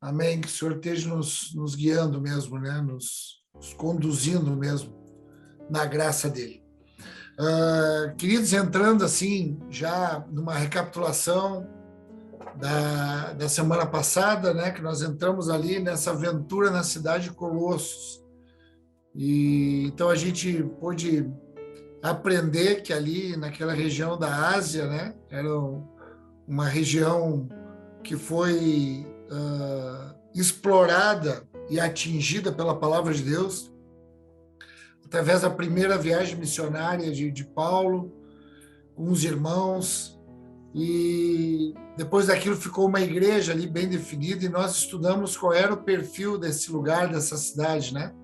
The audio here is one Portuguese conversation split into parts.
Amém. Que o Senhor esteja nos guiando mesmo, né? Nos conduzindo mesmo na graça dele. Queridos, entrando assim, já numa recapitulação da semana passada, né? Que nós entramos ali nessa aventura na cidade de Colossos. E então a gente pôde aprender que ali naquela região da Ásia, né? Era uma região que foi explorada e atingida pela palavra de Deus através da primeira viagem missionária de Paulo com os irmãos, e depois daquilo ficou uma igreja ali bem definida, e nós estudamos qual era o perfil desse lugar, dessa cidade, né?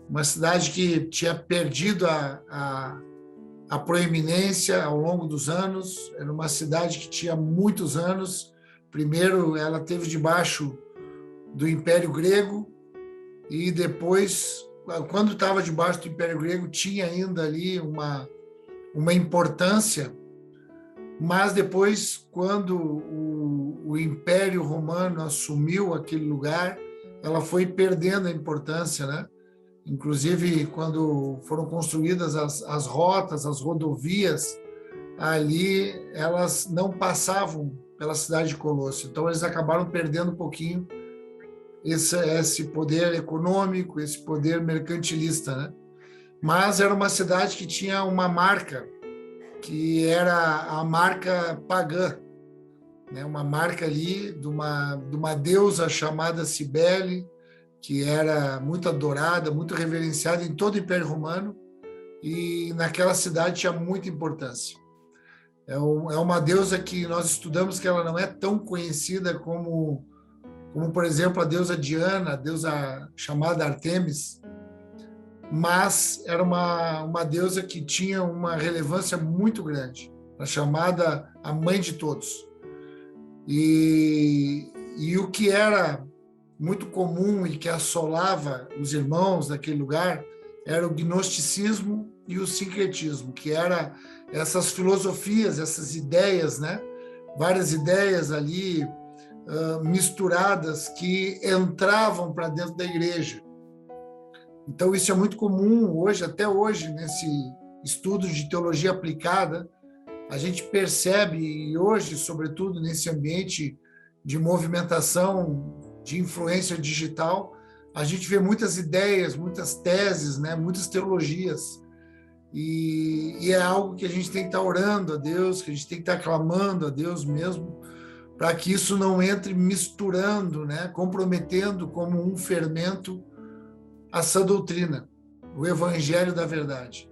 Uma cidade que tinha perdido a proeminência ao longo dos anos, era uma cidade que tinha muitos anos. Primeiro ela teve debaixo do Império Grego, e depois, quando estava debaixo do Império Grego, tinha ainda ali uma importância, mas depois, quando o Império Romano assumiu aquele lugar, ela foi perdendo a importância, né? Inclusive, quando foram construídas as rotas, as rodovias, ali elas não passavam pela cidade de Colosso. Então, eles acabaram perdendo um pouquinho esse poder econômico, esse poder mercantilista, né? Mas era uma cidade que tinha uma marca, que era a marca pagã, né? Uma marca ali de uma deusa chamada Cibele, que era muito adorada, muito reverenciada em todo o Império Romano, e naquela cidade tinha muita importância. É uma deusa que nós estudamos que ela não é tão conhecida como, por exemplo, a deusa Diana, a deusa chamada Artemis, mas era uma deusa que tinha uma relevância muito grande, a chamada a mãe de todos. E o que era muito comum e que assolava os irmãos daquele lugar era o gnosticismo e o sincretismo, que era essas filosofias, essas ideias, né? Várias ideias ali misturadas que entravam para dentro da igreja. Então isso é muito comum hoje, até hoje, nesse estudo de teologia aplicada, a gente percebe, e hoje, sobretudo nesse ambiente de movimentação de influência digital, a gente vê muitas ideias, muitas teses, né, muitas teologias, e é algo que a gente tem que estar orando a Deus, que a gente tem que estar clamando a Deus mesmo, para que isso não entre misturando, né, comprometendo como um fermento a sã doutrina, o evangelho da verdade.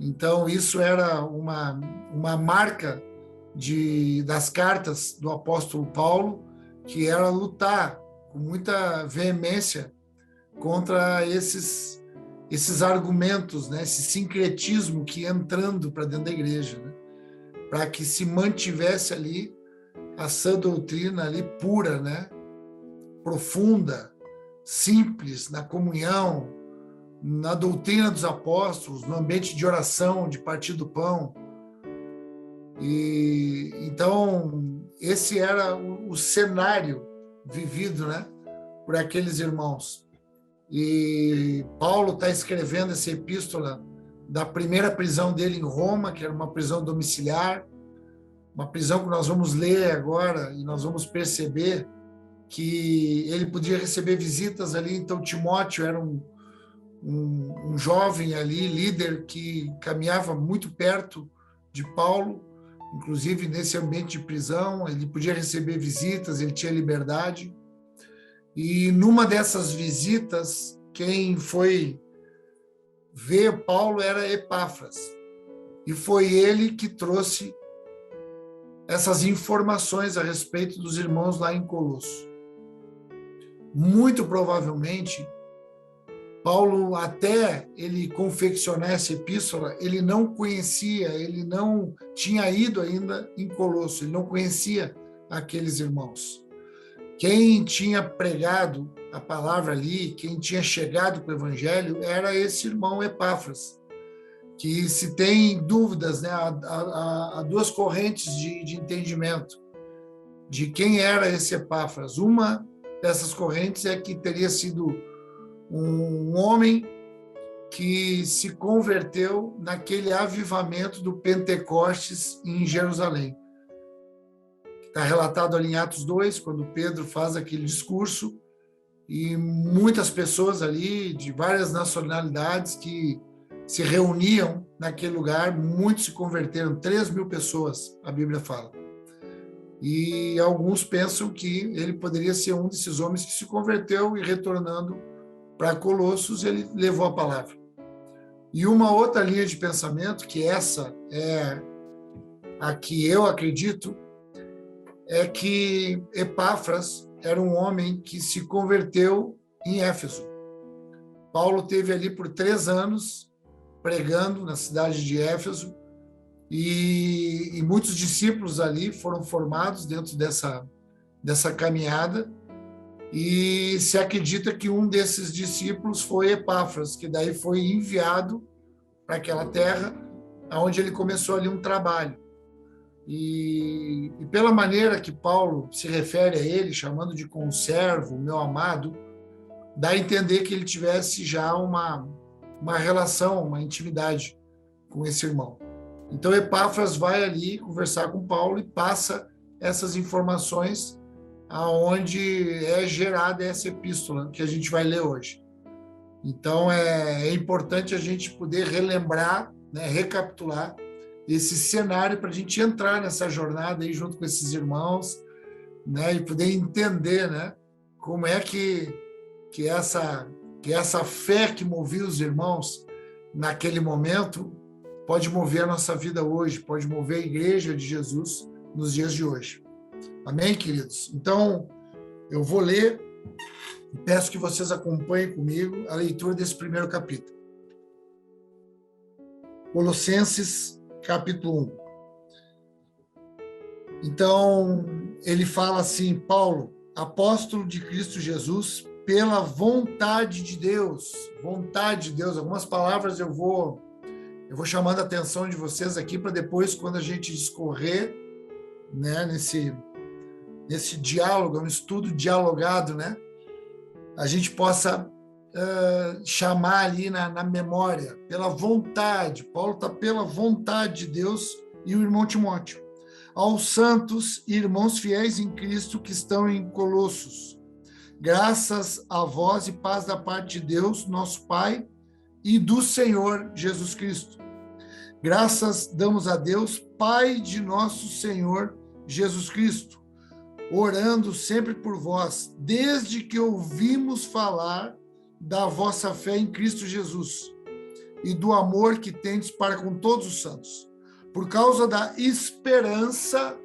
Então, isso era uma marca das cartas do apóstolo Paulo, que era lutar com muita veemência contra esses argumentos, né? Esse sincretismo que ia entrando para dentro da igreja, né? Para que se mantivesse ali a sã doutrina ali pura, né? Profunda, simples, na comunhão, na doutrina dos apóstolos, no ambiente de oração, de partir do pão. E então esse era o cenário vivido, né, por aqueles irmãos. E Paulo está escrevendo essa epístola da primeira prisão dele em Roma, que era uma prisão domiciliar, uma prisão que nós vamos ler agora e nós vamos perceber que ele podia receber visitas ali. Então Timóteo era um jovem ali, líder, que caminhava muito perto de Paulo, inclusive nesse ambiente de prisão, ele podia receber visitas, ele tinha liberdade. E numa dessas visitas, quem foi ver Paulo era Epáfras, e foi ele que trouxe essas informações a respeito dos irmãos lá em Colosso. Muito provavelmente, Paulo, até ele confeccionar essa epístola, ele não conhecia, ele não tinha ido ainda em Colosso, ele não conhecia aqueles irmãos. Quem tinha pregado a palavra ali, quem tinha chegado com o evangelho, era esse irmão Epáfras, que se tem dúvidas, né, há duas correntes de entendimento de quem era esse Epáfras. Uma dessas correntes é que teria sido um homem que se converteu naquele avivamento do Pentecostes em Jerusalém. Está relatado ali em Atos 2, quando Pedro faz aquele discurso, e muitas pessoas ali, de várias nacionalidades, que se reuniam naquele lugar, muitos se converteram, 3.000 pessoas, a Bíblia fala. E alguns pensam que ele poderia ser um desses homens que se converteu e, retornando para Colossos, ele levou a palavra. E uma outra linha de pensamento, que essa é a que eu acredito, é que Epáfras era um homem que se converteu em Éfeso. Paulo teve ali por 3 anos pregando na cidade de Éfeso, e muitos discípulos ali foram formados dentro dessa caminhada, e se acredita que um desses discípulos foi Epáfras, que daí foi enviado para aquela terra, onde ele começou ali um trabalho. E pela maneira que Paulo se refere a ele, chamando de conservo, meu amado, dá a entender que ele tivesse já uma relação, uma intimidade com esse irmão. Então, Epáfras vai ali conversar com Paulo e passa essas informações aonde é gerada essa epístola que a gente vai ler hoje. Então, é importante a gente poder relembrar, né, recapitular esse cenário para a gente entrar nessa jornada aí junto com esses irmãos, né, e poder entender, né, como é que essa fé que movia os irmãos naquele momento pode mover a nossa vida hoje, pode mover a igreja de Jesus nos dias de hoje. Amém, queridos? Então, eu vou ler e peço que vocês acompanhem comigo a leitura desse primeiro capítulo. Colossenses, capítulo 1. Então, ele fala assim: Paulo, apóstolo de Cristo Jesus, pela vontade de Deus. Vontade de Deus. Algumas palavras eu vou chamando a atenção de vocês aqui para depois, quando a gente discorrer, né, nesse diálogo, um estudo dialogado, né, a gente possa chamar ali na memória, pela vontade. Paulo está pela vontade de Deus, e o irmão Timóteo. Aos santos e irmãos fiéis em Cristo que estão em Colossos, graças a vós e paz da parte de Deus, nosso Pai, e do Senhor Jesus Cristo. Graças damos a Deus, Pai de nosso Senhor Jesus Cristo, orando sempre por vós, desde que ouvimos falar da vossa fé em Cristo Jesus e do amor que tendes para com todos os santos, por causa da esperança,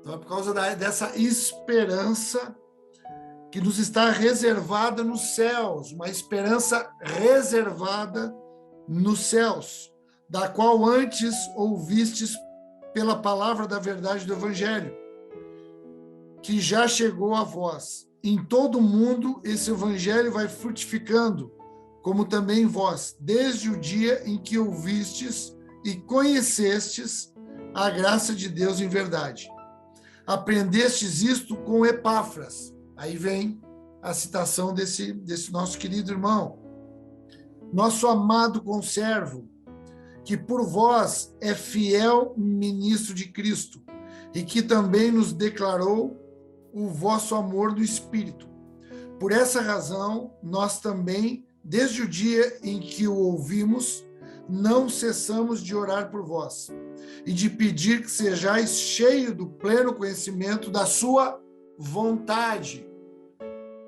por causa dessa esperança que nos está reservada nos céus, uma esperança reservada nos céus, da qual antes ouvistes pela palavra da verdade do Evangelho, que já chegou a vós. Em todo o mundo esse Evangelho vai frutificando, como também vós, desde o dia em que ouvistes e conhecestes a graça de Deus em verdade. Aprendestes isto com Epáfras. Aí vem a citação desse nosso querido irmão. Nosso amado conservo, que por vós é fiel ministro de Cristo, e que também nos declarou o vosso amor do Espírito. Por essa razão, nós também, desde o dia em que o ouvimos, não cessamos de orar por vós e de pedir que sejais cheio do pleno conhecimento da sua vontade.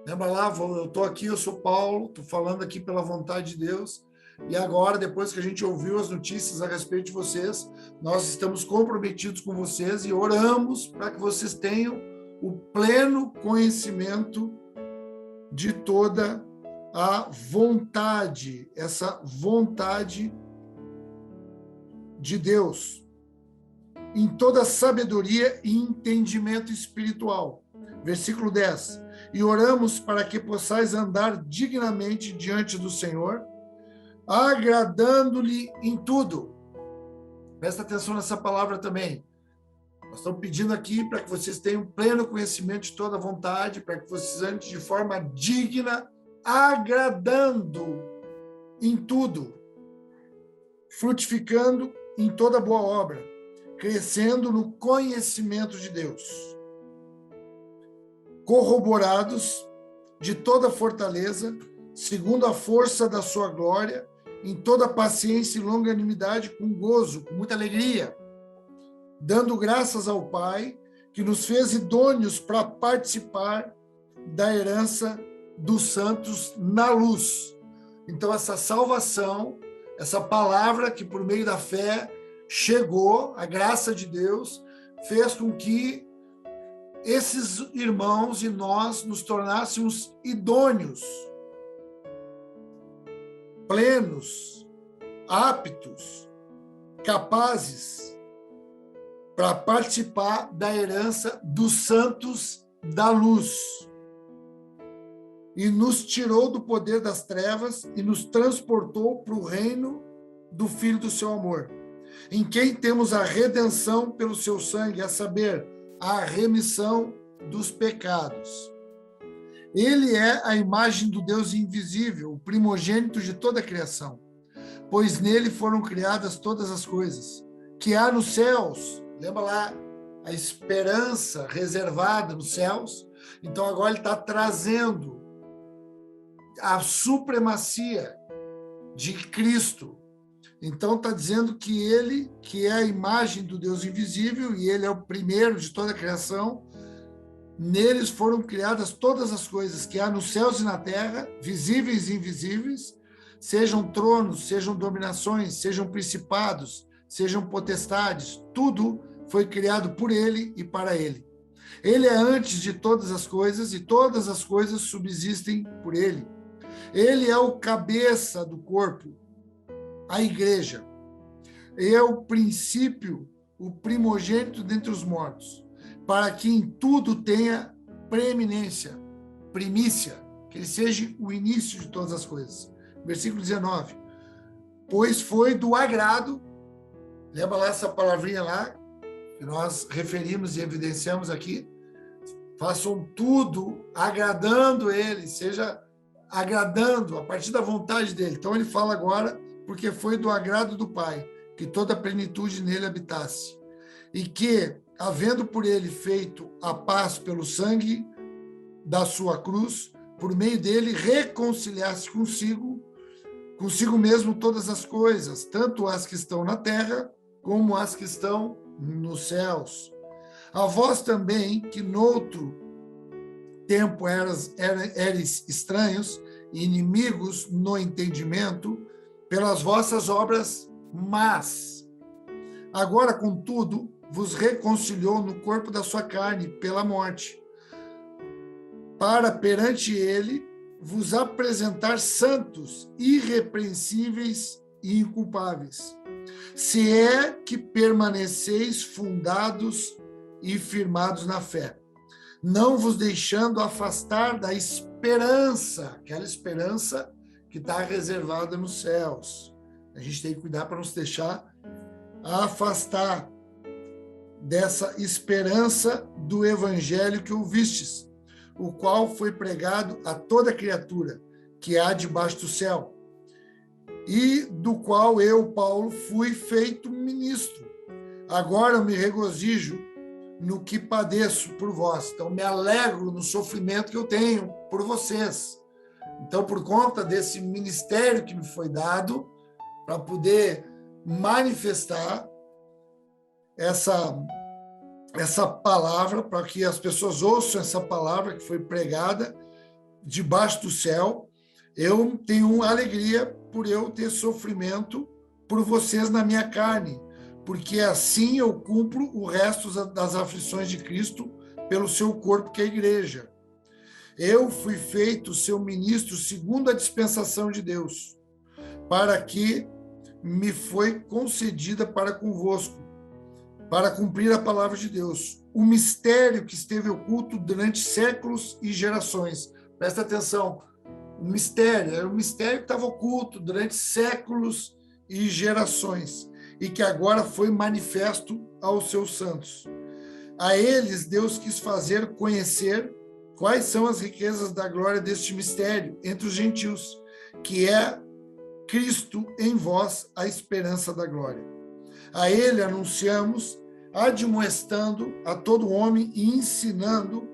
Lembra lá, eu estou aqui, eu sou Paulo, estou falando aqui pela vontade de Deus, e agora, depois que a gente ouviu as notícias a respeito de vocês, nós estamos comprometidos com vocês e oramos para que vocês tenham o pleno conhecimento de toda a vontade, essa vontade de Deus, em toda sabedoria e entendimento espiritual. Versículo 10. E oramos para que possais andar dignamente diante do Senhor, agradando-lhe em tudo. Presta atenção nessa palavra também. Nós estamos pedindo aqui para que vocês tenham pleno conhecimento de toda a vontade, para que vocês andem de forma digna, agradando em tudo, frutificando em toda boa obra, crescendo no conhecimento de Deus, corroborados de toda fortaleza, segundo a força da sua glória, em toda paciência e longanimidade, com gozo, com muita alegria, dando graças ao Pai, que nos fez idôneos para participar da herança dos santos na luz. Então, essa salvação, essa palavra que por meio da fé chegou, a graça de Deus, fez com que esses irmãos e nós nos tornássemos idôneos, plenos, aptos, capazes para participar da herança dos santos da luz. E nos tirou do poder das trevas e nos transportou para o reino do Filho do seu amor, em quem temos a redenção pelo seu sangue, a saber, a remissão dos pecados. Ele é a imagem do Deus invisível, o primogênito de toda a criação, pois nele foram criadas todas as coisas, que há nos céus. Lembra lá a esperança reservada nos céus? Então agora ele está trazendo a supremacia de Cristo. Então está dizendo que ele, que é a imagem do Deus invisível, e ele é o primeiro de toda a criação, neles foram criadas todas as coisas que há nos céus e na terra, visíveis e invisíveis, sejam tronos, sejam dominações, sejam principados, sejam potestades, tudo foi criado por ele e para ele. Ele é antes de todas as coisas e todas as coisas subsistem por ele. Ele é o cabeça do corpo, a igreja. Ele é o princípio, o primogênito dentre os mortos, para que em tudo tenha preeminência, primícia, que ele seja o início de todas as coisas. Versículo 19. Pois foi do agrado, lembra lá essa palavrinha lá, que nós referimos e evidenciamos aqui, façam tudo agradando ele, seja agradando a partir da vontade dele. Então ele fala agora, porque foi do agrado do Pai, que toda a plenitude nele habitasse, e que, havendo por ele feito a paz pelo sangue da sua cruz, por meio dele reconciliasse consigo mesmo todas as coisas, tanto as que estão na terra, como as que estão nos céus. A vós também, que noutro tempo eres estranhos e inimigos no entendimento, pelas vossas obras más. Agora, contudo, vos reconciliou no corpo da sua carne pela morte, para perante ele vos apresentar santos, irrepreensíveis e inculpáveis, se é que permaneceis fundados e firmados na fé, não vos deixando afastar da esperança, aquela esperança que está reservada nos céus. A gente tem que cuidar para não se deixar afastar dessa esperança do evangelho que ouvistes, o qual foi pregado a toda criatura que há debaixo do céu, e do qual eu, Paulo, fui feito ministro. Agora eu me regozijo no que padeço por vós. Então, me alegro no sofrimento que eu tenho por vocês. Então, por conta desse ministério que me foi dado, para poder manifestar essa palavra, para que as pessoas ouçam essa palavra que foi pregada debaixo do céu, eu tenho alegria por eu ter sofrimento por vocês na minha carne, porque assim eu cumpro o resto das aflições de Cristo pelo seu corpo, que é a igreja. Eu fui feito seu ministro segundo a dispensação de Deus, para que me foi concedida para convosco, para cumprir a palavra de Deus, o mistério que esteve oculto durante séculos e gerações. Presta atenção, o mistério, era um mistério que estava oculto durante séculos e gerações, e que agora foi manifesto aos seus santos, A eles Deus quis fazer conhecer quais são as riquezas da glória deste mistério entre os gentios, que é Cristo em vós, a esperança da glória. A ele anunciamos, admoestando a todo homem e ensinando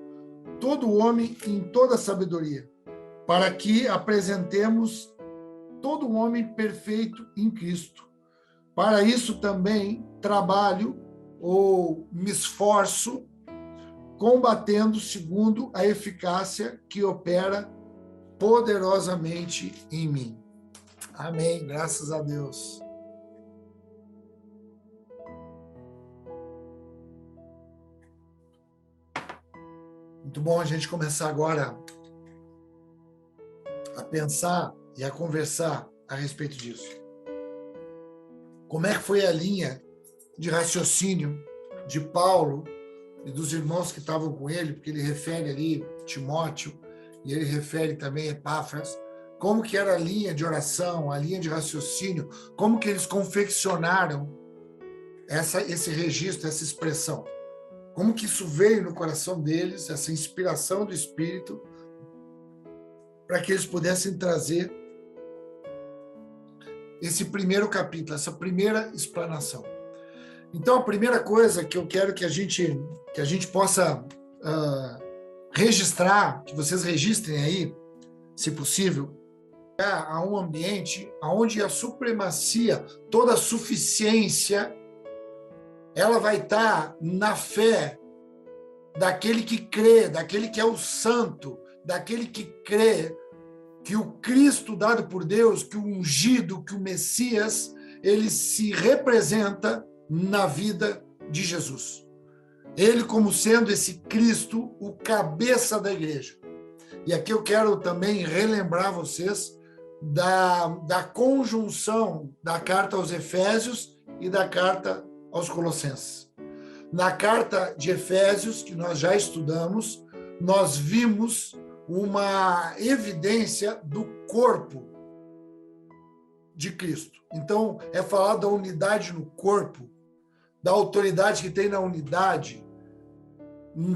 todo homem em toda sabedoria, para que apresentemos todo homem perfeito em Cristo. Para isso também trabalho ou me esforço, combatendo segundo a eficácia que opera poderosamente em mim. Amém, graças a Deus. Muito bom a gente começar agora a pensar e a conversar a respeito disso. Como é que foi a linha de raciocínio de Paulo e dos irmãos que estavam com ele, porque ele refere ali Timóteo e ele refere também Epáfras, como que era a linha de oração, a linha de raciocínio, como que eles confeccionaram esse registro, essa expressão. Como que isso veio no coração deles, essa inspiração do Espírito, para que eles pudessem trazer esse primeiro capítulo, essa primeira explanação. Então, a primeira coisa que eu quero que a gente possa registrar, que vocês registrem aí, se possível, a um ambiente onde a supremacia, toda a suficiência, ela vai estar na fé daquele que crê, daquele que é o santo, daquele que crê que o Cristo dado por Deus, que o ungido, que o Messias, ele se representa na vida de Jesus. Ele como sendo esse Cristo, o cabeça da igreja. E aqui eu quero também relembrar vocês da conjunção da carta aos Efésios e da carta aos Colossenses. Na carta de Efésios, que nós já estudamos, nós vimos uma evidência do corpo de Cristo. Então, é falar da unidade no corpo, da autoridade que tem na unidade, em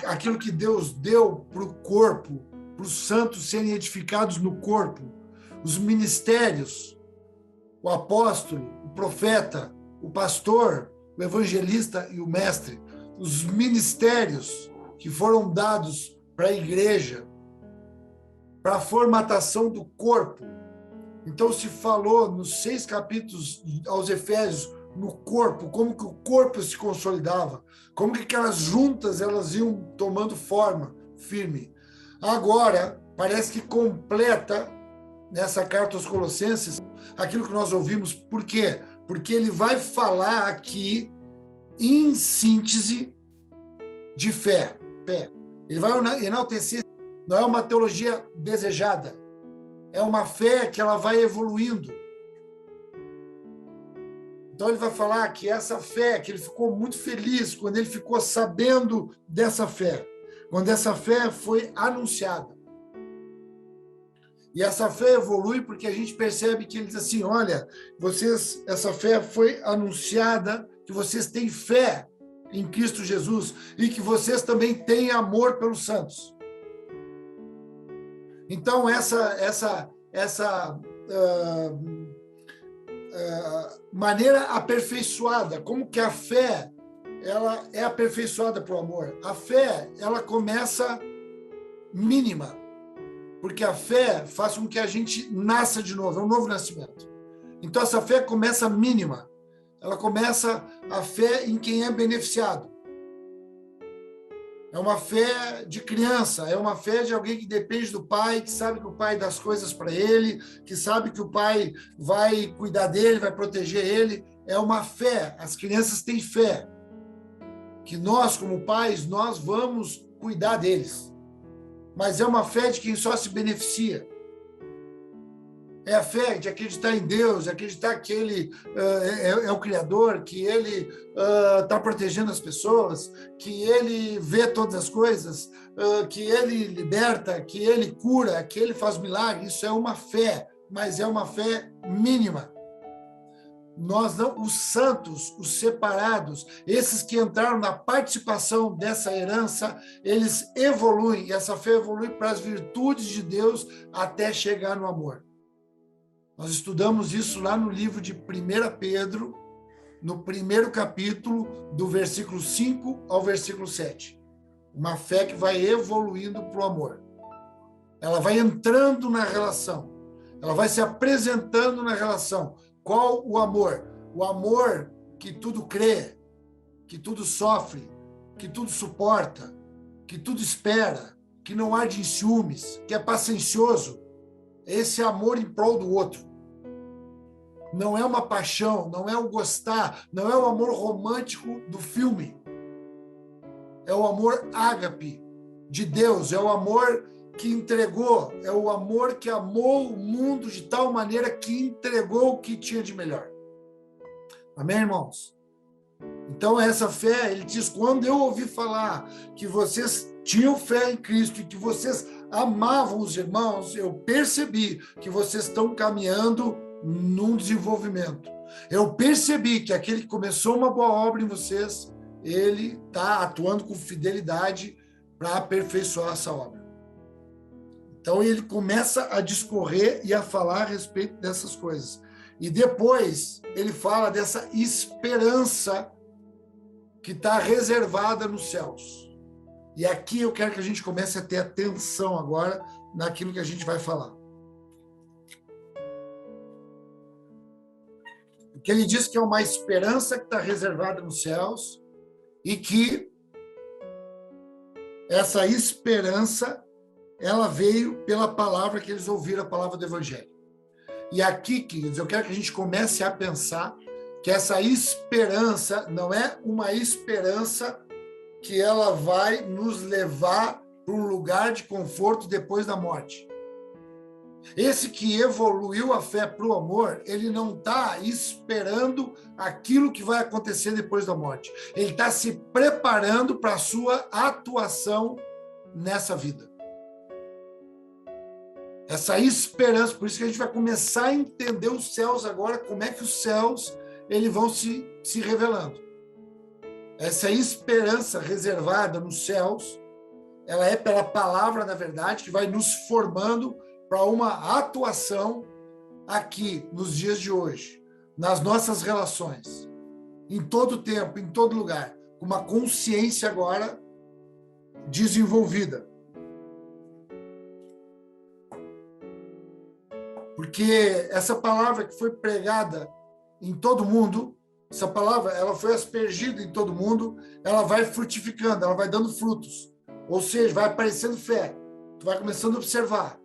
aquilo que Deus deu para o corpo, para os santos serem edificados no corpo, os ministérios, o apóstolo, o profeta, o pastor, o evangelista e o mestre, os ministérios que foram dados para a igreja, para a formatação do corpo. Então se falou nos 6 capítulos aos Efésios, no corpo, como que o corpo se consolidava, como que aquelas juntas elas iam tomando forma firme. Agora, parece que completa nessa carta aos Colossenses aquilo que nós ouvimos. Por quê? Porque ele vai falar aqui em síntese de fé. Ele vai enaltecer, não é uma teologia desejada, é uma fé que ela vai evoluindo. Então ele vai falar que essa fé, que ele ficou muito feliz quando ele ficou sabendo dessa fé, quando essa fé foi anunciada. E essa fé evolui porque a gente percebe que ele diz assim, olha, essa fé foi anunciada, que vocês têm fé em Cristo Jesus e que vocês também têm amor pelos santos. Então, essa maneira aperfeiçoada, como que a fé ela é aperfeiçoada para o amor. A fé, ela começa mínima, porque a fé faz com que a gente nasça de novo, é um novo nascimento. Então, essa fé começa mínima. Ela começa a fé em quem é beneficiado. É uma fé de criança, é uma fé de alguém que depende do pai, que sabe que o pai dá as coisas para ele, que sabe que o pai vai cuidar dele, vai proteger ele. É uma fé, as crianças têm fé, que nós, como pais, nós vamos cuidar deles. Mas é uma fé de quem só se beneficia. É a fé de acreditar em Deus, de acreditar que Ele é o Criador, que Ele está protegendo as pessoas, que Ele vê todas as coisas, que Ele liberta, que Ele cura, que Ele faz milagre. Isso é uma fé, mas é uma fé mínima. Nós não, os santos, os separados, esses que entraram na participação dessa herança, eles evoluem, e essa fé evolui para as virtudes de Deus até chegar no amor. Nós estudamos isso lá no livro de 1 Pedro, no primeiro capítulo, do versículo 5 ao versículo 7. Uma fé que vai evoluindo para o amor. Ela vai entrando na relação. Ela vai se apresentando na relação. Qual o amor? O amor que tudo crê, que tudo sofre, que tudo suporta, que tudo espera, que não arde em ciúmes, que é paciencioso. Esse amor em prol do outro. Não é uma paixão, não é o gostar, não é o amor romântico do filme. É o amor ágape de Deus, é o amor que entregou, é o amor que amou o mundo de tal maneira que entregou o que tinha de melhor. Amém, irmãos? Então, essa fé, ele diz, quando eu ouvi falar que vocês tinham fé em Cristo e que vocês amavam os irmãos, eu percebi que vocês estão caminhando num desenvolvimento. Eu percebi que aquele que começou uma boa obra em vocês, ele está atuando com fidelidade para aperfeiçoar essa obra. Então, ele começa a discorrer e a falar a respeito dessas coisas. E depois, ele fala dessa esperança que está reservada nos céus. E aqui eu quero que a gente comece a ter atenção agora naquilo que a gente vai falar. Porque ele diz que é uma esperança que está reservada nos céus e que essa esperança ela veio pela palavra que eles ouviram, a palavra do Evangelho. E aqui, queridos, eu quero que a gente comece a pensar que essa esperança não é uma esperança que ela vai nos levar para um lugar de conforto depois da morte. Esse que evoluiu a fé para o amor, ele não está esperando aquilo que vai acontecer depois da morte. Ele está se preparando para a sua atuação nessa vida. Essa esperança, por isso que a gente vai começar a entender os céus agora, como é que os céus eles vão se revelando. Essa esperança reservada nos céus, ela é pela palavra, na verdade, que vai nos formando para uma atuação aqui, nos dias de hoje, nas nossas relações, em todo tempo, em todo lugar, com uma consciência agora desenvolvida. Porque essa palavra que foi pregada em todo mundo, essa palavra ela foi aspergida em todo mundo, ela vai frutificando, ela vai dando frutos. Ou seja, vai aparecendo fé. Tu vai começando a observar.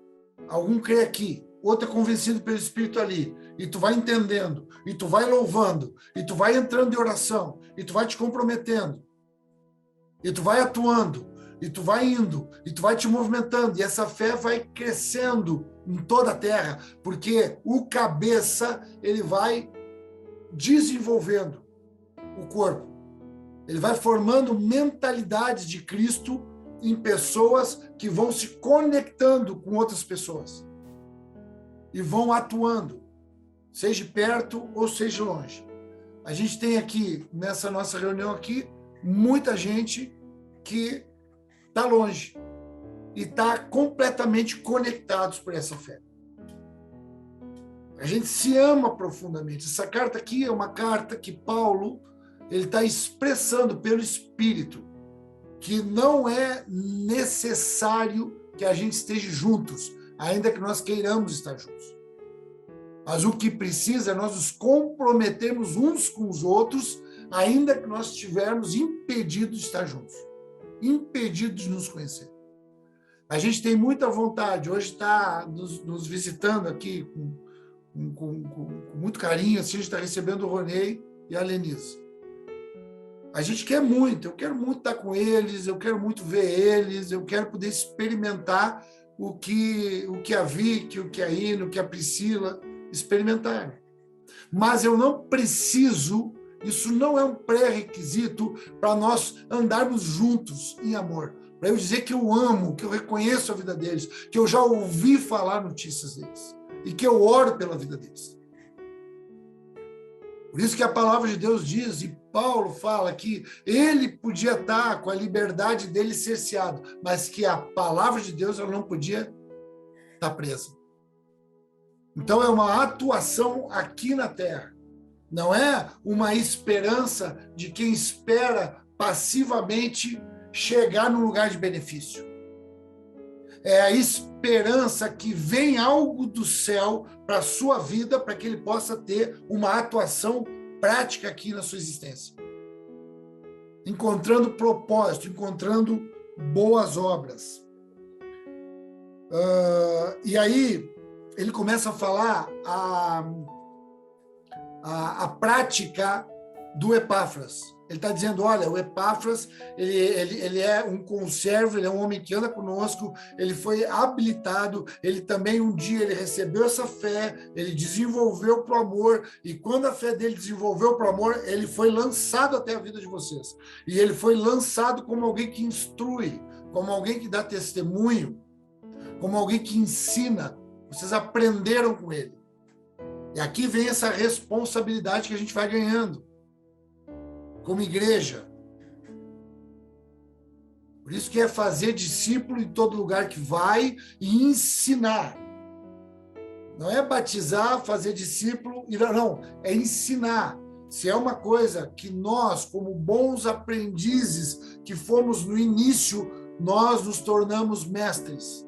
Algum crê aqui, outro é convencido pelo Espírito ali. E tu vai entendendo, e tu vai louvando, e tu vai entrando em oração, e tu vai te comprometendo, e tu vai atuando, e tu vai indo, e tu vai te movimentando, e essa fé vai crescendo em toda a terra, porque o cabeça, ele vai desenvolvendo o corpo. Ele vai formando mentalidades de Cristo em pessoas que vão se conectando com outras pessoas e vão atuando, seja perto ou seja longe. A gente tem aqui, nessa nossa reunião aqui, muita gente que está longe e está completamente conectados por essa fé. A gente se ama profundamente. Essa carta aqui é uma carta que Paulo ele está expressando pelo Espírito que não é necessário que a gente esteja juntos, ainda que nós queiramos estar juntos. Mas o que precisa é nós nos comprometermos uns com os outros, ainda que nós estivermos impedidos de estar juntos, impedidos de nos conhecer. A gente tem muita vontade, hoje está nos visitando aqui com muito carinho, assim, a gente está recebendo o Ronei e a Lenise. A gente quer muito, eu quero muito estar com eles, eu quero muito ver eles, eu quero poder experimentar o que a Vicky, o que a Ina, o que a Priscila experimentaram. Mas eu não preciso, isso não é um pré-requisito para nós andarmos juntos em amor. Para eu dizer que eu amo, que eu reconheço a vida deles, que eu já ouvi falar notícias deles e que eu oro pela vida deles. Por isso que a palavra de Deus diz, e Paulo fala que ele podia estar com a liberdade dele cerceado, mas que a palavra de Deus ela não podia estar presa. Então é uma atuação aqui na terra. Não é uma esperança de quem espera passivamente chegar no lugar de benefício. É a esperança que vem algo do céu para a sua vida, para que ele possa ter uma atuação prática aqui na sua existência. Encontrando propósito, encontrando boas obras. E aí, ele começa a falar a prática do Epáfras. Ele está dizendo, olha, o Epáfras, ele é um conservo, ele é um homem que anda conosco, ele foi habilitado, ele também um dia ele recebeu essa fé, ele desenvolveu para o amor, e quando a fé dele desenvolveu para o amor, ele foi lançado até a vida de vocês. E ele foi lançado como alguém que instrui, como alguém que dá testemunho, como alguém que ensina. Vocês aprenderam com ele. E aqui vem essa responsabilidade que a gente vai ganhando como igreja. Por isso que é fazer discípulo em todo lugar que vai e ensinar. Não é batizar, fazer discípulo, não, é ensinar. Se é uma coisa que nós, como bons aprendizes que fomos no início, nós nos tornamos mestres.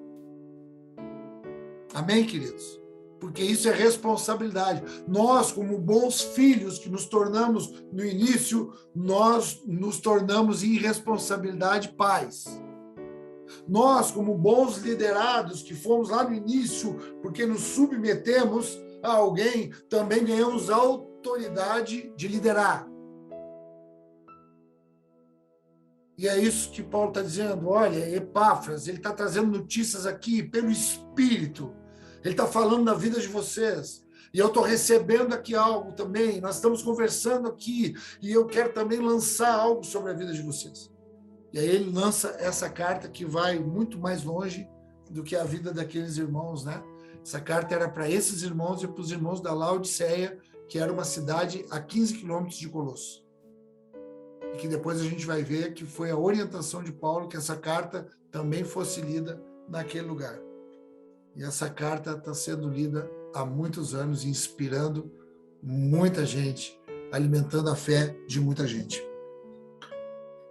Amém, queridos? Porque isso é responsabilidade. Nós, como bons filhos que nos tornamos no início, nós nos tornamos em responsabilidade pais. Nós, como bons liderados que fomos lá no início, porque nos submetemos a alguém, também ganhamos autoridade de liderar. E é isso que Paulo está dizendo. Olha, Epáfras, ele está trazendo notícias aqui pelo Espírito. Ele está falando da vida de vocês. E eu estou recebendo aqui algo também. Nós estamos conversando aqui. E eu quero também lançar algo sobre a vida de vocês. E aí ele lança essa carta que vai muito mais longe do que a vida daqueles irmãos, né? Essa carta era para esses irmãos e para os irmãos da Laodiceia, que era uma cidade a 15 quilômetros de Colosso. E que depois a gente vai ver que foi a orientação de Paulo que essa carta também fosse lida naquele lugar. E essa carta está sendo lida há muitos anos, inspirando muita gente, alimentando a fé de muita gente.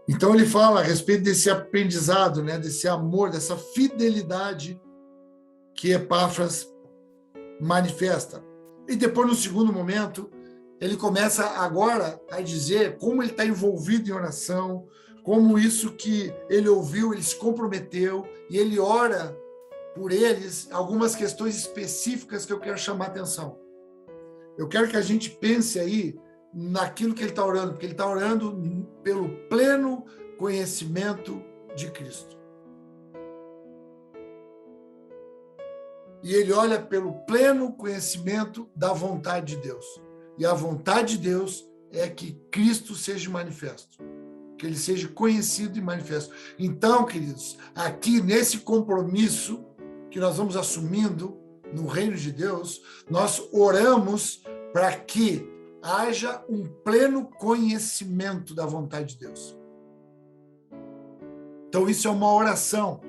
Então ele fala a respeito desse aprendizado, né, desse amor, dessa fidelidade que Epáfras manifesta. E depois, no segundo momento, ele começa agora a dizer como ele está envolvido em oração, como isso que ele ouviu, ele se comprometeu, e ele ora por eles, algumas questões específicas que eu quero chamar a atenção. Eu quero que a gente pense aí naquilo que ele está orando, porque ele está orando pelo pleno conhecimento de Cristo. E ele olha pelo pleno conhecimento da vontade de Deus. E a vontade de Deus é que Cristo seja manifesto, que ele seja conhecido e manifesto. Então, queridos, aqui nesse compromisso que nós vamos assumindo no reino de Deus, nós oramos para que haja um pleno conhecimento da vontade de Deus. Então, isso é uma oração.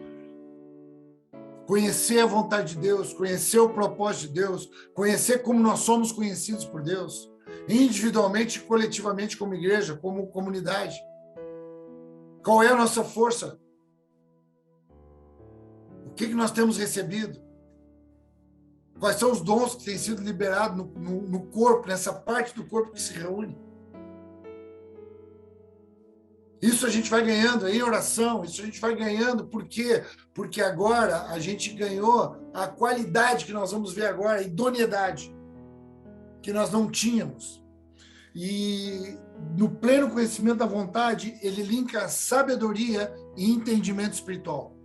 Conhecer a vontade de Deus, conhecer o propósito de Deus, conhecer como nós somos conhecidos por Deus, individualmente e coletivamente como igreja, como comunidade. Qual é a nossa força? O que nós temos recebido? Quais são os dons que têm sido liberados no corpo, nessa parte do corpo que se reúne? Isso a gente vai ganhando em oração, isso a gente vai ganhando, por quê? Porque agora a gente ganhou a qualidade que nós vamos ver agora, a idoneidade, que nós não tínhamos. E no pleno conhecimento da vontade, ele linka a sabedoria e entendimento espiritual,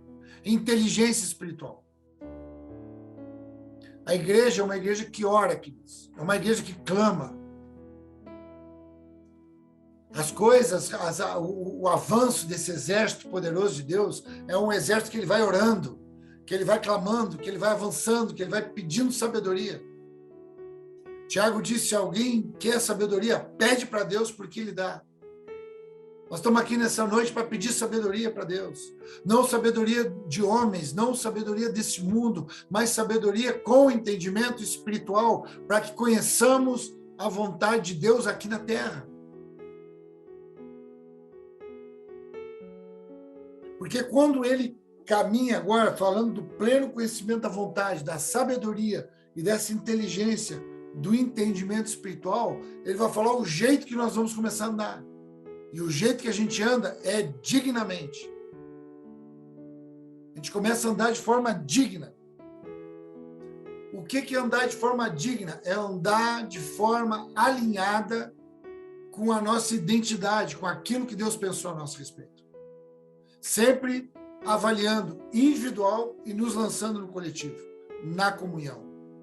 inteligência espiritual. A igreja é uma igreja que ora, queridos, é uma igreja que clama. As coisas, o avanço desse exército poderoso de Deus é um exército que ele vai orando, que ele vai clamando, que ele vai avançando, que ele vai pedindo sabedoria. Tiago disse, se alguém quer sabedoria, pede para Deus porque Ele dá. Nós estamos aqui nessa noite para pedir sabedoria para Deus. Não sabedoria de homens, não sabedoria desse mundo, mas sabedoria com entendimento espiritual, para que conheçamos a vontade de Deus aqui na terra. Porque quando ele caminha agora, falando do pleno conhecimento da vontade, da sabedoria e dessa inteligência, do entendimento espiritual, ele vai falar o jeito que nós vamos começar a andar. E o jeito que a gente anda é dignamente. A gente começa a andar de forma digna. O que é andar de forma digna? É andar de forma alinhada com a nossa identidade, com aquilo que Deus pensou a nosso respeito. Sempre avaliando individual e nos lançando no coletivo, na comunhão.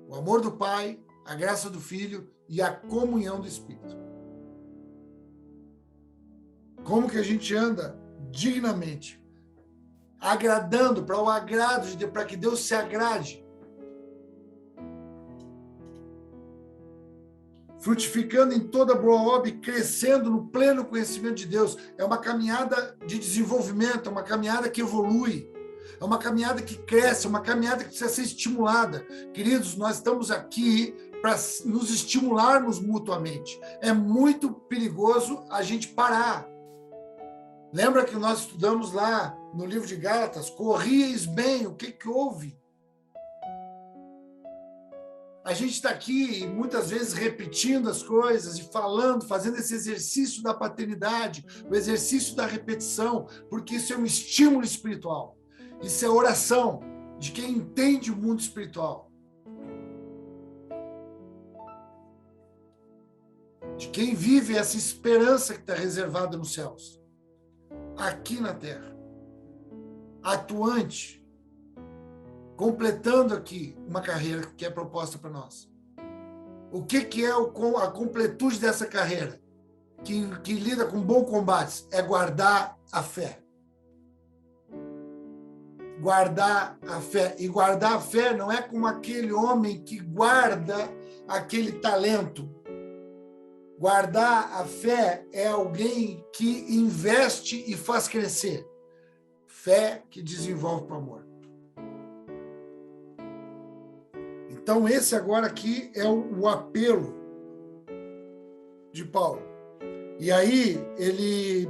O amor do Pai, a graça do Filho e a comunhão do Espírito. Como que a gente anda dignamente, agradando, para o agrado de Deus, para que Deus se agrade. Frutificando em toda boa obra e crescendo no pleno conhecimento de Deus. É uma caminhada de desenvolvimento, é uma caminhada que evolui, é uma caminhada que cresce, é uma caminhada que precisa ser estimulada. Queridos, nós estamos aqui para nos estimularmos mutuamente. É muito perigoso a gente parar. Lembra que nós estudamos lá no livro de Gálatas? Corrieis bem, o que houve? A gente está aqui muitas vezes repetindo as coisas e falando, fazendo esse exercício da paternidade, o exercício da repetição, porque isso é um estímulo espiritual. Isso é oração de quem entende o mundo espiritual. De quem vive essa esperança que está reservada nos céus. Aqui na terra, atuante, completando aqui uma carreira que é proposta para nós. O que é a completude dessa carreira? Que lida com bom combate? É guardar a fé. Guardar a fé. E guardar a fé não é como aquele homem que guarda aquele talento. Guardar a fé é alguém que investe e faz crescer. Fé que desenvolve para o amor. Então, esse agora aqui é o apelo de Paulo. E aí, ele,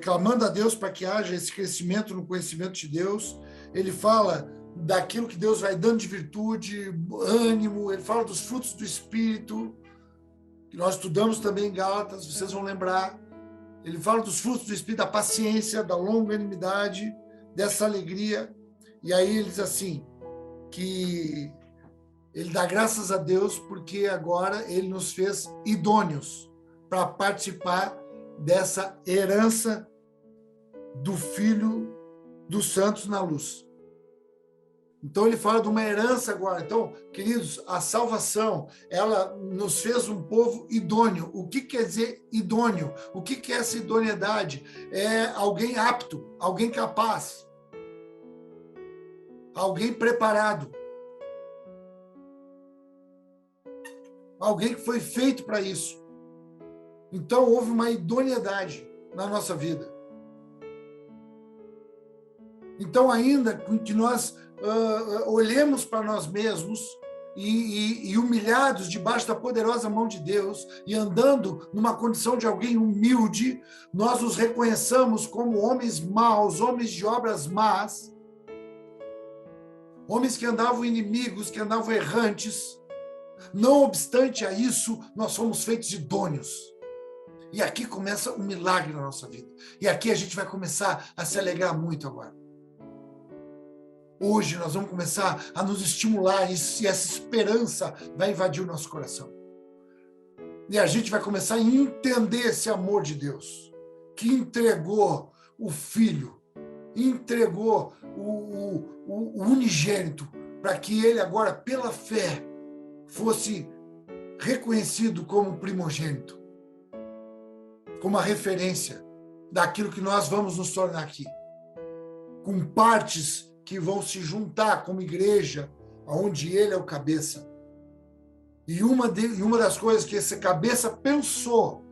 clamando a Deus para que haja esse crescimento no conhecimento de Deus, ele fala daquilo que Deus vai dando de virtude, ânimo, ele fala dos frutos do Espírito, que nós estudamos também em Gálatas, vocês vão lembrar. Ele fala dos frutos do Espírito, da paciência, da longanimidade, dessa alegria. E aí ele diz assim, que ele dá graças a Deus porque agora ele nos fez idôneos para participar dessa herança do Filho dos Santos na luz. Então ele fala de uma herança agora. Então, queridos, a salvação, ela nos fez um povo idôneo. O que quer dizer idôneo? O que é essa idoneidade? É alguém apto, alguém capaz, alguém preparado, alguém que foi feito para isso. Então houve uma idoneidade na nossa vida. Então, ainda que nós olhemos para nós mesmos e humilhados debaixo da poderosa mão de Deus e andando numa condição de alguém humilde, nós nos reconheçamos como homens maus, homens de obras más, homens que andavam inimigos, que andavam errantes. Não obstante a isso, nós somos feitos idôneos. E aqui começa um milagre na nossa vida. E aqui a gente vai começar a se alegrar muito agora. Hoje nós vamos começar a nos estimular e essa esperança vai invadir o nosso coração. E a gente vai começar a entender esse amor de Deus, que entregou o Filho, entregou o unigênito, para que ele agora, pela fé, fosse reconhecido como primogênito, como a referência daquilo que nós vamos nos tornar aqui, com partes que vão se juntar como igreja, onde ele é o cabeça. E uma das coisas que essa cabeça pensou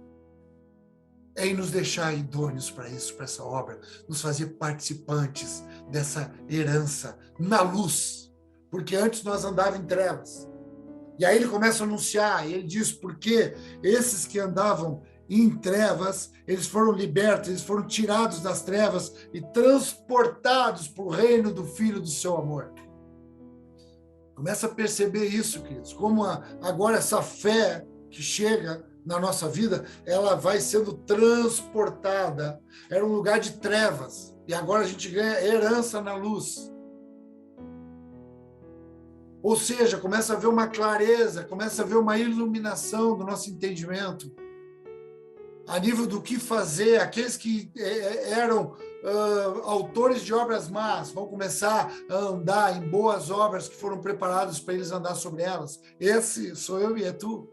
é em nos deixar idôneos para isso, para essa obra, nos fazer participantes dessa herança na luz, porque antes nós andávamos em trevas. E aí ele começa a anunciar, e ele diz, porque esses que andavam em trevas, eles foram libertos, eles foram tirados das trevas e transportados para o reino do Filho do seu amor. Começa a perceber isso, queridos, como agora essa fé que chega na nossa vida, ela vai sendo transportada. Era um lugar de trevas, e agora a gente ganha herança na luz. Ou seja, começa a haver uma clareza, começa a haver uma iluminação do nosso entendimento, a nível do que fazer. Aqueles que eram autores de obras más vão começar a andar em boas obras que foram preparadas para eles andar sobre elas. Esse sou eu e é tu.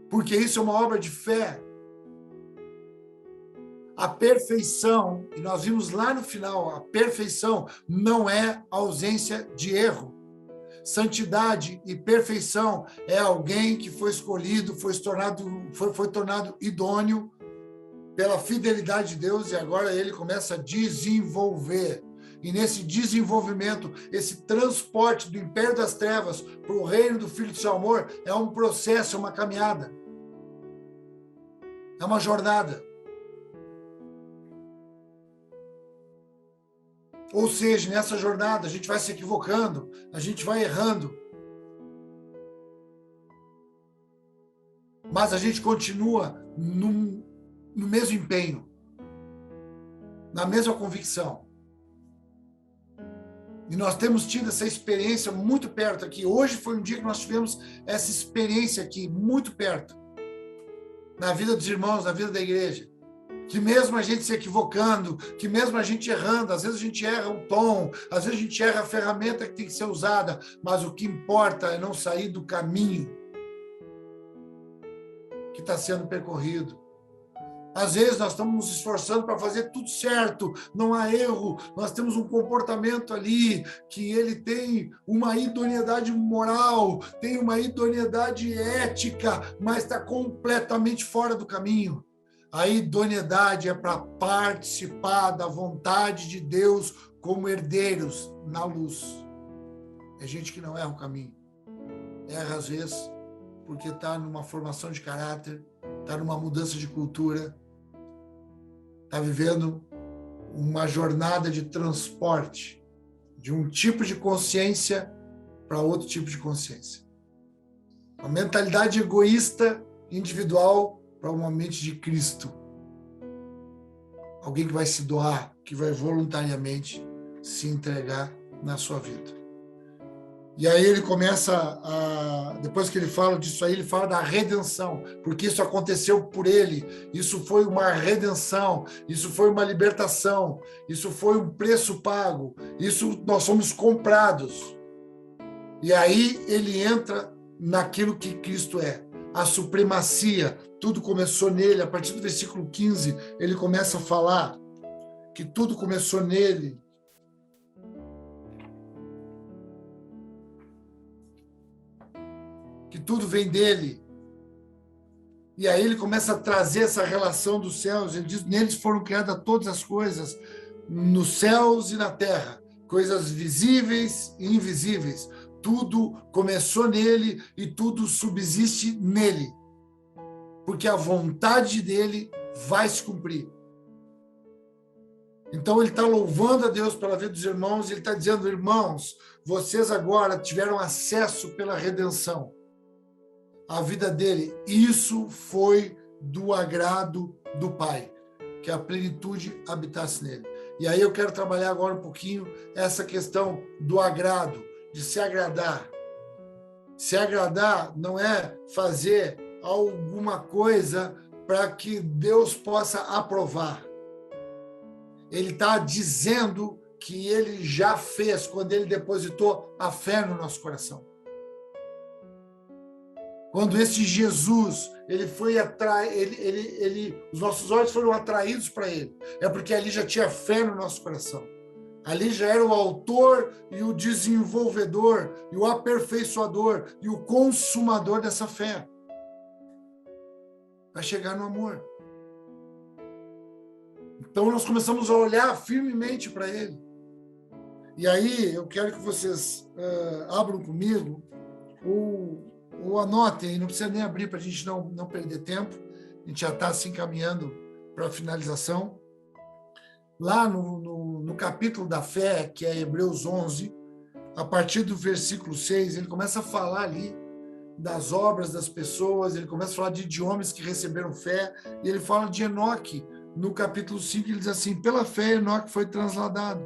Porque isso é uma obra de fé. A perfeição, e nós vimos lá no final, a perfeição não é ausência de erro. Santidade e perfeição é alguém que foi escolhido, foi tornado idôneo pela fidelidade de Deus, e agora ele começa a desenvolver. E nesse desenvolvimento, esse transporte do império das trevas para o reino do Filho do seu amor é um processo, é uma caminhada. É uma jornada. Ou seja, nessa jornada a gente vai se equivocando, a gente vai errando. Mas a gente continua no mesmo empenho, na mesma convicção. E nós temos tido essa experiência muito perto aqui. Hoje foi um dia que nós tivemos essa experiência aqui, muito perto, na vida dos irmãos, na vida da igreja. Que mesmo a gente se equivocando, que mesmo a gente errando, às vezes a gente erra o tom, às vezes a gente erra a ferramenta que tem que ser usada, mas o que importa é não sair do caminho que está sendo percorrido. Às vezes nós estamos nos esforçando para fazer tudo certo, não há erro, nós temos um comportamento ali que ele tem uma idoneidade moral, tem uma idoneidade ética, mas está completamente fora do caminho. A idoneidade é para participar da vontade de Deus como herdeiros na luz. É gente que não erra o caminho. Erra às vezes porque está numa formação de caráter, está numa mudança de cultura, está vivendo uma jornada de transporte de um tipo de consciência para outro tipo de consciência. Uma mentalidade egoísta, individual, para uma mente de Cristo. Alguém que vai se doar, que vai voluntariamente se entregar na sua vida. E aí ele começa depois que ele fala disso aí, ele fala da redenção, porque isso aconteceu por ele, isso foi uma redenção, isso foi uma libertação, isso foi um preço pago, isso nós somos comprados. E aí ele entra naquilo que Cristo é, a supremacia. Tudo começou nele. A partir do versículo 15, ele começa a falar que tudo começou nele. Que tudo vem dele. E aí ele começa a trazer essa relação dos céus. Ele diz, neles foram criadas todas as coisas, nos céus e na terra, coisas visíveis e invisíveis. Tudo começou nele e tudo subsiste nele. Porque a vontade dele vai se cumprir. Então ele está louvando a Deus pela vida dos irmãos, ele está dizendo, irmãos, vocês agora tiveram acesso pela redenção à vida dele. Isso foi do agrado do Pai, que a plenitude habitasse nele. E aí eu quero trabalhar agora um pouquinho essa questão do agrado, de se agradar. Se agradar não é fazer alguma coisa para que Deus possa aprovar. Ele está dizendo que ele já fez quando ele depositou a fé no nosso coração. Quando esse Jesus, ele foi os nossos olhos foram atraídos para ele, é porque ali já tinha fé no nosso coração. Ali já era o autor e o desenvolvedor, e o aperfeiçoador, e o consumador dessa fé. Vai chegar no amor. Então nós começamos a olhar firmemente para ele. E aí eu quero que vocês abram comigo, ou anotem, não precisa nem abrir para a gente não perder tempo, a gente já está se encaminhando para a finalização. Lá no capítulo da fé, que é Hebreus 11, a partir do versículo 6, ele começa a falar ali das obras das pessoas, ele começa a falar de homens que receberam fé, e ele fala de Enoque. No capítulo 5, ele diz assim: pela fé, Enoque foi transladado,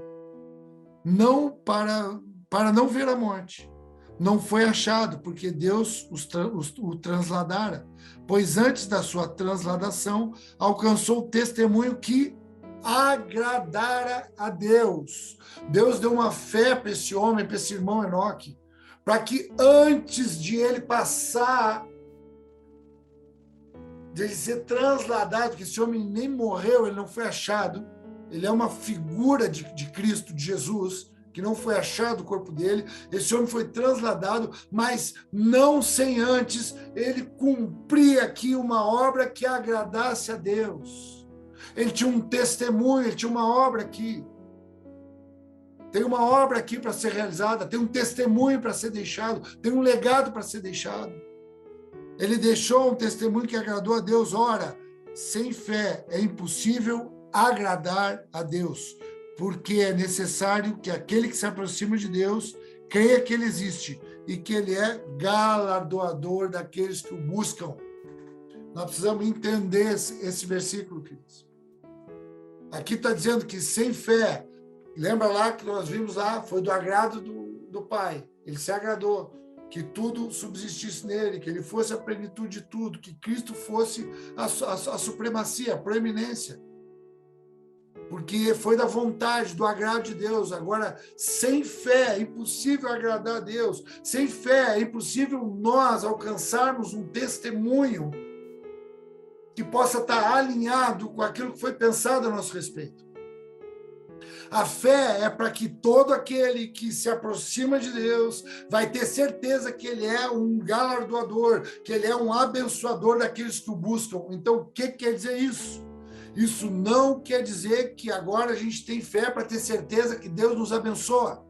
não para não ver a morte. Não foi achado, porque Deus o transladara, pois antes da sua transladação, alcançou o testemunho que agradara a Deus. Deus deu uma fé para esse homem, para esse irmão Enoque, para que antes de ele passar, de ele ser transladado, que esse homem nem morreu, ele não foi achado, ele é uma figura de Cristo, de Jesus, que não foi achado o corpo dele, esse homem foi transladado, mas não sem antes ele cumprir aqui uma obra que agradasse a Deus. Ele tinha um testemunho, ele tinha uma obra aqui. Tem uma obra aqui para ser realizada, tem um testemunho para ser deixado, tem um legado para ser deixado. Ele deixou um testemunho que agradou a Deus. Ora, sem fé é impossível agradar a Deus, porque é necessário que aquele que se aproxima de Deus creia que ele existe e que ele é galardoador daqueles que o buscam. Nós precisamos entender esse versículo, queridos. Aqui está dizendo que sem fé, lembra lá que nós vimos lá, foi do agrado do Pai. Ele se agradou que tudo subsistisse nele, que ele fosse a plenitude de tudo, que Cristo fosse a supremacia, a proeminência. Porque foi da vontade, do agrado de Deus. Agora, sem fé é impossível agradar a Deus. Sem fé é impossível nós alcançarmos um testemunho que possa estar alinhado com aquilo que foi pensado a nosso respeito. A fé é para que todo aquele que se aproxima de Deus vai ter certeza que ele é um galardoador, que ele é um abençoador daqueles que o buscam. Então, o que quer dizer isso? Isso não quer dizer que agora a gente tem fé para ter certeza que Deus nos abençoa.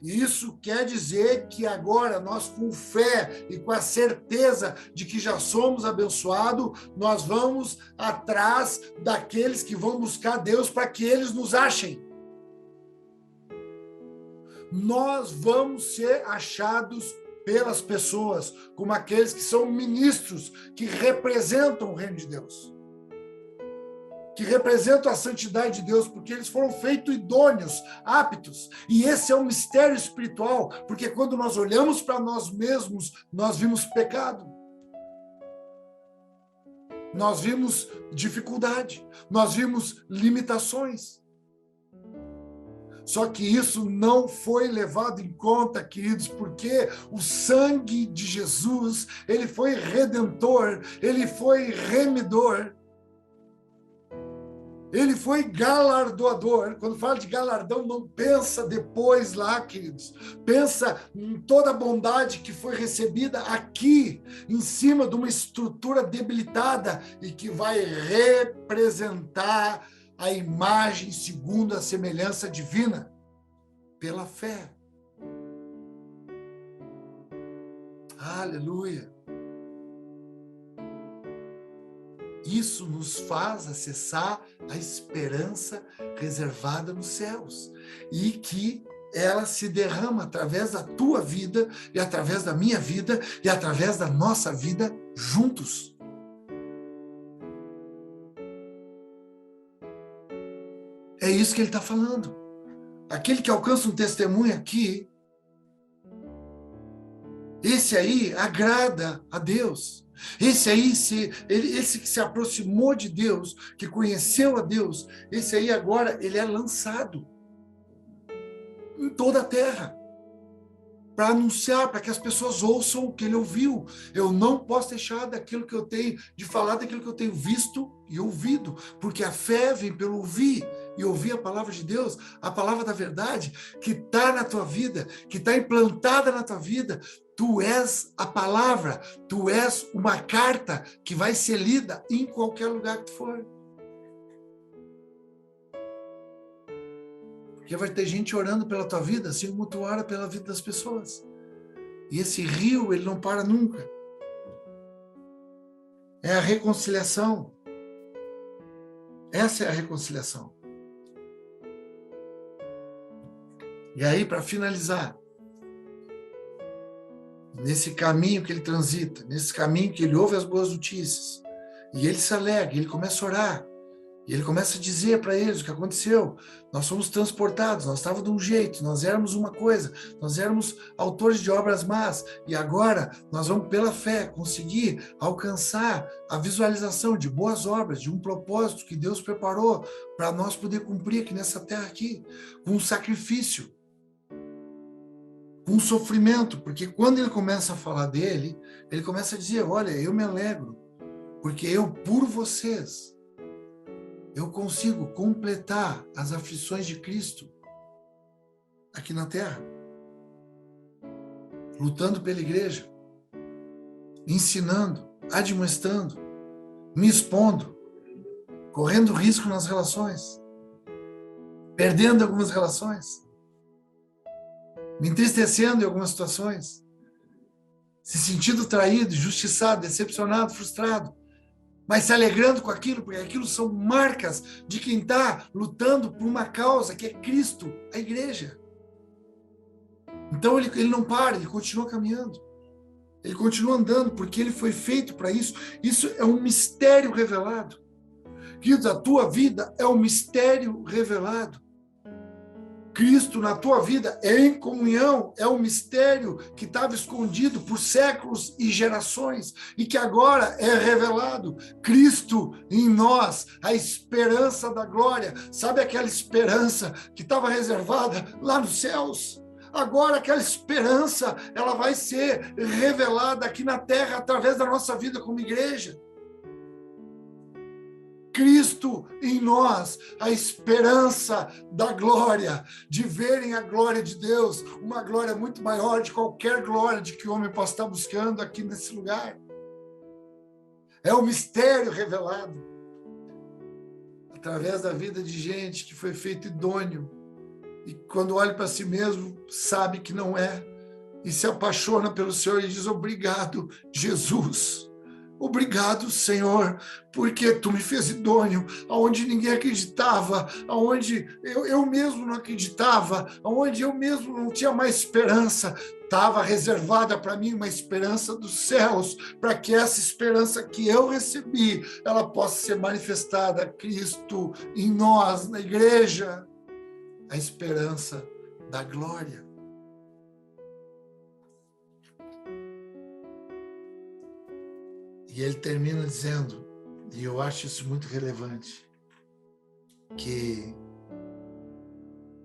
Isso quer dizer que agora nós, com fé e com a certeza de que já somos abençoados, nós vamos atrás daqueles que vão buscar Deus para que eles nos achem. Nós vamos ser achados pelas pessoas, como aqueles que são ministros, que representam o reino de Deus, que representam a santidade de Deus, porque eles foram feitos idôneos, aptos. E esse é um mistério espiritual, porque quando nós olhamos para nós mesmos, nós vimos pecado. Nós vimos dificuldade, nós vimos limitações. Só que isso não foi levado em conta, queridos, porque o sangue de Jesus, ele foi redentor, ele foi remidor, ele foi galardoador. Quando fala de galardão, não pensa depois lá, queridos. Pensa em toda a bondade que foi recebida aqui, em cima de uma estrutura debilitada e que vai representar a imagem segundo a semelhança divina, pela fé. Aleluia! Isso nos faz acessar a esperança reservada nos céus e que ela se derrama através da tua vida e através da minha vida e através da nossa vida juntos. É isso que ele está falando. Aquele que alcança um testemunho aqui, esse aí agrada a Deus. Esse aí, esse que se aproximou de Deus, que conheceu a Deus, esse aí agora, ele é lançado em toda a terra para anunciar, para que as pessoas ouçam o que ele ouviu. Eu não posso deixar daquilo que eu tenho, de falar daquilo que eu tenho visto e ouvido, porque a fé vem pelo ouvir. e ouvir a palavra de Deus, a palavra da verdade, que está na tua vida, que está implantada na tua vida. Tu és a palavra, tu és uma carta que vai ser lida em qualquer lugar que tu for. Porque vai ter gente orando pela tua vida, assim como tu ora pela vida das pessoas. E esse rio, ele não para nunca. É a reconciliação. Essa é a reconciliação. E aí, para finalizar, nesse caminho que ele transita, nesse caminho que ele ouve as boas notícias, e ele se alegra, ele começa a orar, e ele começa a dizer para eles o que aconteceu. Nós fomos transportados, nós estávamos de um jeito, nós éramos uma coisa, nós éramos autores de obras más, e agora nós vamos, pela fé, conseguir alcançar a visualização de boas obras, de um propósito que Deus preparou para nós poder cumprir aqui nessa terra aqui, com um sacrifício, com um sofrimento, porque quando ele começa a falar dele, ele começa a dizer, olha, eu me alegro, porque eu, por vocês, eu consigo completar as aflições de Cristo aqui na terra, lutando pela igreja, ensinando, admoestando, me expondo, correndo risco nas relações, perdendo algumas relações, me entristecendo em algumas situações, se sentindo traído, injustiçado, decepcionado, frustrado, mas se alegrando com aquilo, porque aquilo são marcas de quem está lutando por uma causa que é Cristo, a igreja. Então ele não para, ele continua caminhando, ele continua andando, porque ele foi feito para isso. Isso é um mistério revelado. Queridos, a tua vida é um mistério revelado. Cristo na tua vida é em comunhão, é um mistério que estava escondido por séculos e gerações e que agora é revelado. Cristo em nós, a esperança da glória. Sabe aquela esperança que estava reservada lá nos céus? Agora aquela esperança, ela vai ser revelada aqui na terra através da nossa vida como igreja. Cristo em nós, a esperança da glória, de verem a glória de Deus, uma glória muito maior de qualquer glória de que o homem possa estar buscando aqui nesse lugar. É um mistério revelado através da vida de gente que foi feito idôneo e quando olha para si mesmo sabe que não é e se apaixona pelo Senhor e diz obrigado, Jesus. Obrigado, Senhor, porque Tu me fez idôneo, aonde ninguém acreditava, aonde eu mesmo não acreditava, aonde eu mesmo não tinha mais esperança. Estava reservada para mim uma esperança dos céus, para que essa esperança que eu recebi, ela possa ser manifestada, Cristo em nós, na igreja, a esperança da glória. E ele termina dizendo, e eu acho isso muito relevante, que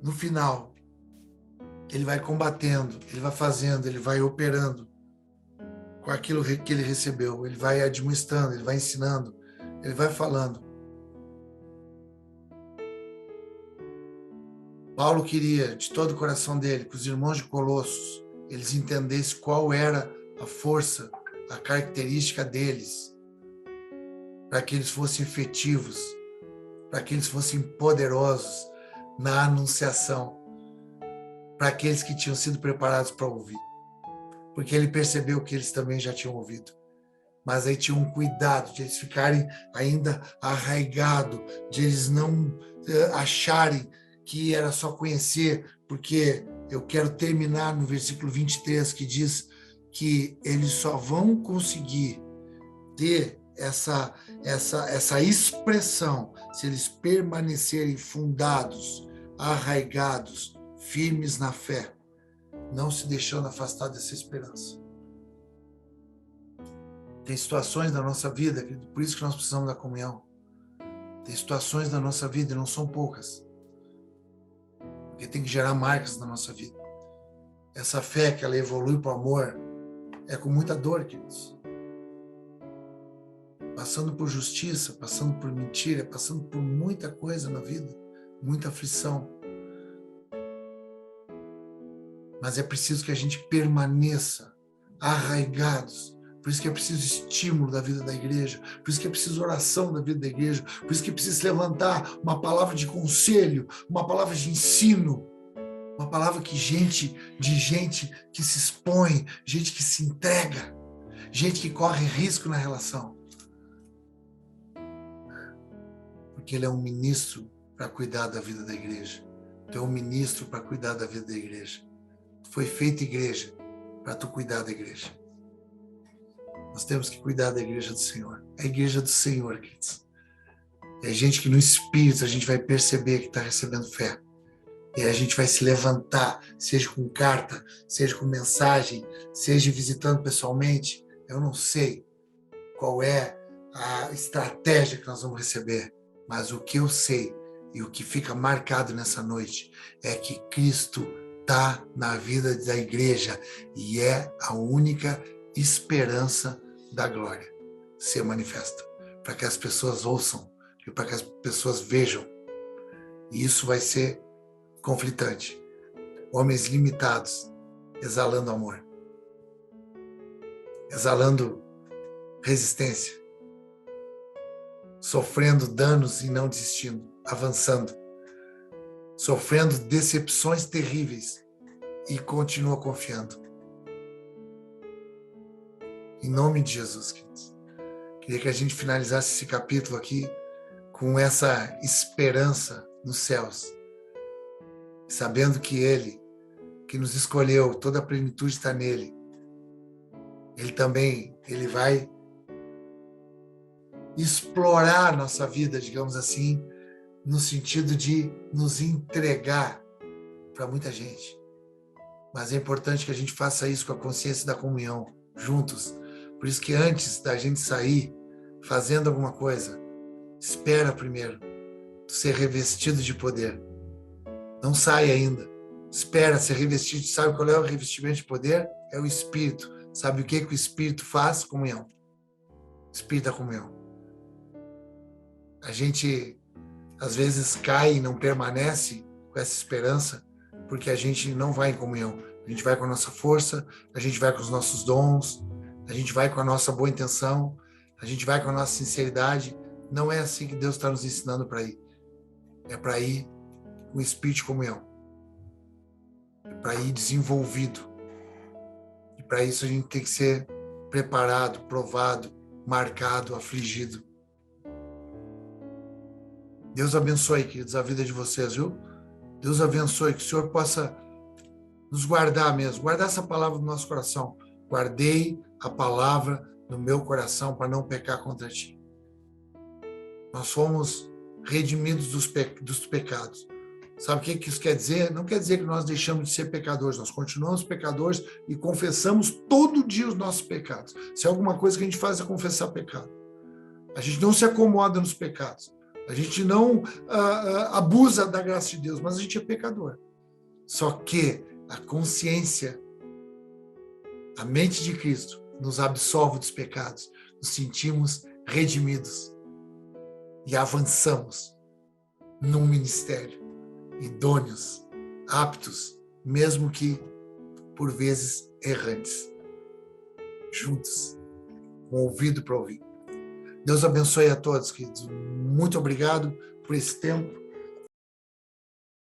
no final ele vai combatendo, ele vai fazendo, ele vai operando com aquilo que ele recebeu, ele vai admoestando, ele vai ensinando, ele vai falando. Paulo queria, de todo o coração dele, que os irmãos de Colossos, eles entendessem qual era a força, a característica deles, para que eles fossem efetivos, para que eles fossem poderosos na anunciação, para aqueles que tinham sido preparados para ouvir. Porque ele percebeu que eles também já tinham ouvido. Mas aí tinha um cuidado de eles ficarem ainda arraigados, de eles não acharem que era só conhecer, porque eu quero terminar no versículo 23, que diz que eles só vão conseguir ter essa expressão se eles permanecerem fundados, arraigados, firmes na fé, não se deixando afastar dessa esperança. Tem situações da nossa vida, por isso que nós precisamos da comunhão. Tem situações da nossa vida, e não são poucas, porque tem que gerar marcas na nossa vida. Essa fé que ela evolui para o amor é com muita dor, queridos. Passando por justiça, passando por mentira, passando por muita coisa na vida, muita aflição. Mas é preciso que a gente permaneça arraigados. Por isso que é preciso estímulo da vida da igreja, por isso que é preciso oração da vida da igreja, por isso que é preciso levantar uma palavra de conselho, uma palavra de ensino, uma palavra de gente que se expõe, gente que se entrega, gente que corre risco na relação. Porque ele é um ministro para cuidar da vida da igreja. Tu é um ministro para cuidar da vida da igreja. Foi feita igreja para tu cuidar da igreja. Nós temos que cuidar da igreja do Senhor. É a igreja do Senhor, queridos. É gente que no Espírito a gente vai perceber que está recebendo fé. E a gente vai se levantar, seja com carta, seja com mensagem, seja visitando pessoalmente. Eu não sei qual é a estratégia que nós vamos receber, mas o que eu sei e o que fica marcado nessa noite é que Cristo está na vida da igreja e é a única esperança da glória ser manifesta, para que as pessoas ouçam e para que as pessoas vejam. E isso vai ser conflitante. Homens limitados, exalando amor, exalando resistência, sofrendo danos e não desistindo, avançando, sofrendo decepções terríveis e continua confiando. Em nome de Jesus, queridos. Queria que a gente finalizasse esse capítulo aqui com essa esperança nos céus, sabendo que Ele, que nos escolheu, toda a plenitude está nele. Ele vai explorar a nossa vida, digamos assim, no sentido de nos entregar para muita gente. Mas é importante que a gente faça isso com a consciência da comunhão, juntos. Por isso que antes da gente sair fazendo alguma coisa, espera primeiro ser revestido de poder. Não sai ainda. Espera ser revestido. Sabe qual é o revestimento de poder? É o Espírito. Sabe o que o Espírito faz? Comunhão. Espírito da comunhão. A gente, às vezes, cai e não permanece com essa esperança porque a gente não vai em comunhão. A gente vai com a nossa força, a gente vai com os nossos dons, a gente vai com a nossa boa intenção, a gente vai com a nossa sinceridade. Não é assim que Deus está nos ensinando para ir. É para ir com o espírito de comunhão. É para ir desenvolvido. E para isso a gente tem que ser preparado, provado, marcado, afligido. Deus abençoe, queridos, a vida de vocês, viu? Deus abençoe, que o Senhor possa nos guardar mesmo, guardar essa palavra no nosso coração. Guardei a palavra no meu coração para não pecar contra ti. Nós fomos redimidos dos pecados. Sabe o que isso quer dizer? Não quer dizer que nós deixamos de ser pecadores, nós continuamos pecadores e confessamos todo dia os nossos pecados. Se é alguma coisa que a gente faz é confessar pecado. A gente não se acomoda nos pecados. A gente não abusa da graça de Deus, mas a gente é pecador. Só que a consciência, a mente de Cristo, nos absolve dos pecados. Nos sentimos redimidos e avançamos num ministério, idôneos, aptos, mesmo que por vezes errantes, juntos, com ouvido para ouvir. Deus abençoe a todos, queridos. Muito obrigado por esse tempo.